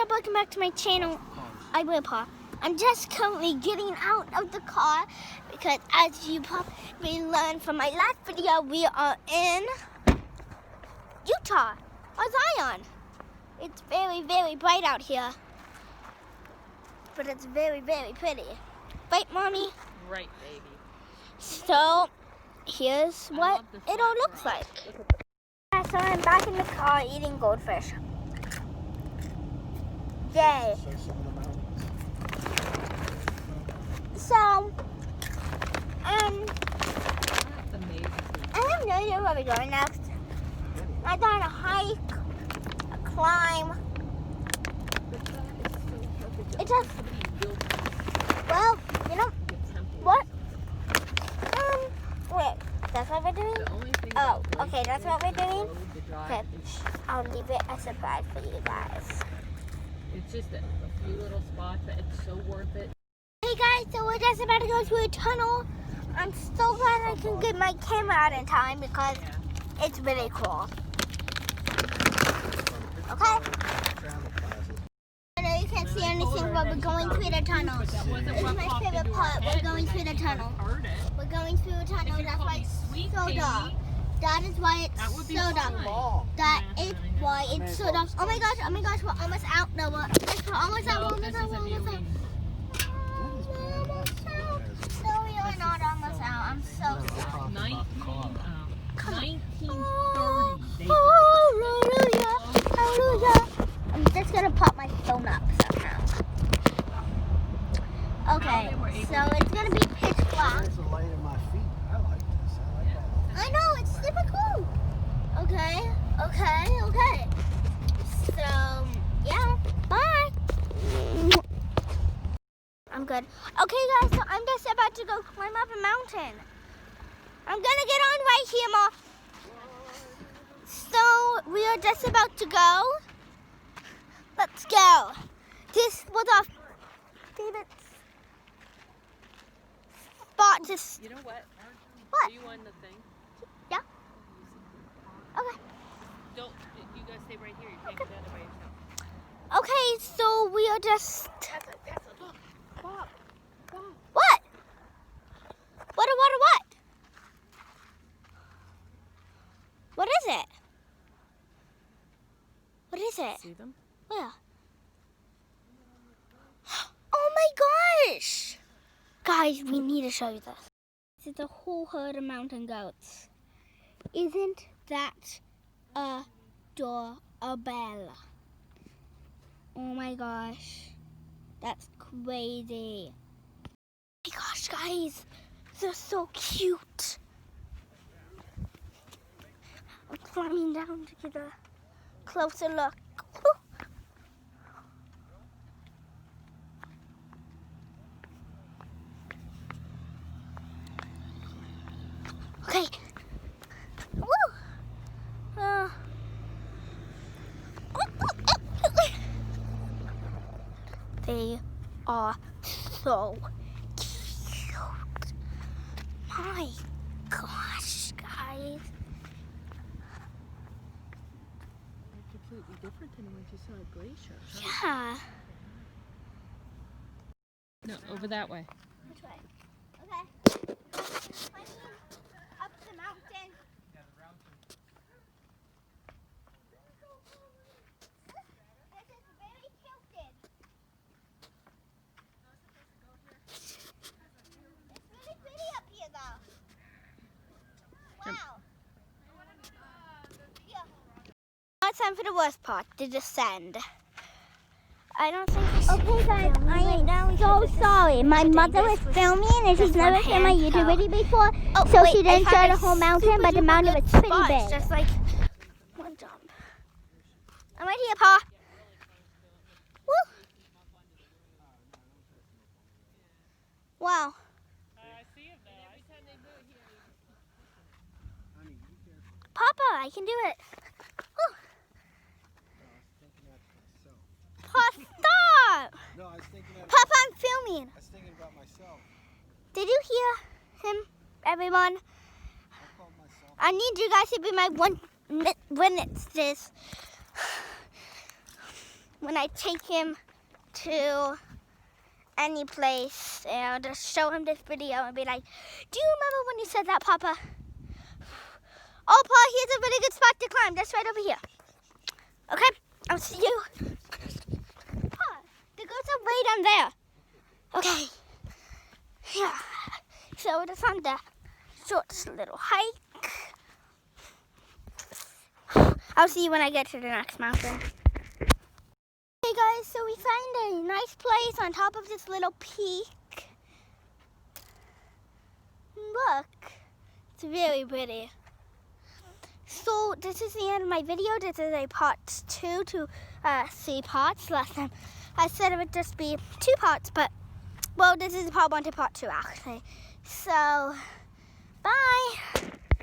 up? Welcome back to my channel. I will, Pa. I'm just currently getting out of the car because, as you probably learned from my last video, we are in Utah or Zion. It's very, very bright out here, but it's very, very pretty. Right, Mommy? Right, baby. So, here's what it all looks like. So I'm back in the car eating goldfish. Yay. So, I have no idea where we're going next. I thought a hike, a climb. It just, well, you know, what? Wait, that's what we're doing? Oh, okay, that's what we're doing? Okay, I'll leave it a surprise for you guys. It's just a few little spots, but it's so worth it. Hey guys, so we're just about to go through a tunnel. I'm so glad I can get my camera out in time because it's really cool. Okay? I know you can't see anything, but we're going through the tunnel. This is my favorite part. We're going through the tunnel. We're going through a tunnel. That's why it's so dark. That is why it's so dark. That is why it's so dark. Oh my gosh, we're almost out, Noah. We're almost out, we're almost out, we're almost out. No, we are not almost out. I'm so sorry. 1930. Hallelujah, hallelujah. I'm just gonna pop my phone up somehow. Okay, so it's gonna be pitch black. There's a light in my feet. I like this. I like that. I know, it's super cool. Okay. So, yeah, bye. I'm good. Okay, guys, so I'm just about to go climb up a mountain. I'm gonna get on right here, Ma. So, we are just about to go. Let's go. This was our favorite spot. Just You know what? what? Are you on the thing? Yeah. Okay. Don't. You guys stay right here. You can't get down there by yourself. Okay, so we are just. Look. Bob. What? What? What is it? What is it? See them? Where? Oh my gosh! Guys, we need to show you this. This is a whole herd of mountain goats. Isn't that adorable? Oh my gosh. That's crazy. Oh my gosh, guys. They're so cute. I'm climbing down to get a closer look. Woo. Okay. Woo. They are so cute. My gosh, guys. They're completely different than when you saw a glacier. Yeah. No, over that way. Which way? Okay. Up the mountain. This is very tilted. It's really pretty up here, though. Wow. Yeah. Now it's time for the worst part, the descend. I don't think. Okay, guys, I am so sorry. My mother was filming and she's never filmed my YouTube video before, so she didn't show the whole mountain, but the mountain was pretty big. Just like one jump. I'm right here, Pa. Woo! Wow. Papa, I can do it. Woo. Pa, stop! No, I was thinking of, Papa, I'm filming. I was thinking about myself. Did you hear him, everyone? I called myself. I need you guys to be my witnesses. when I take him to any place, and I'll just show him this video and be like, do you remember when you said that, Papa? Oh, Paul, here's a really good spot to climb. That's right over here. Okay, I'll see you. Paul, the goats are way down there. Okay. Yeah. So it is on the short little hike. I'll see you when I get to the next mountain. Hey guys, so we found a nice place on top of this little peak. Look, it's very pretty. So this is the end of my video. This is a part 2 to 3 parts. Last time I said it would just be 2 parts, but well, this is part 1 to part 2 actually. So, bye.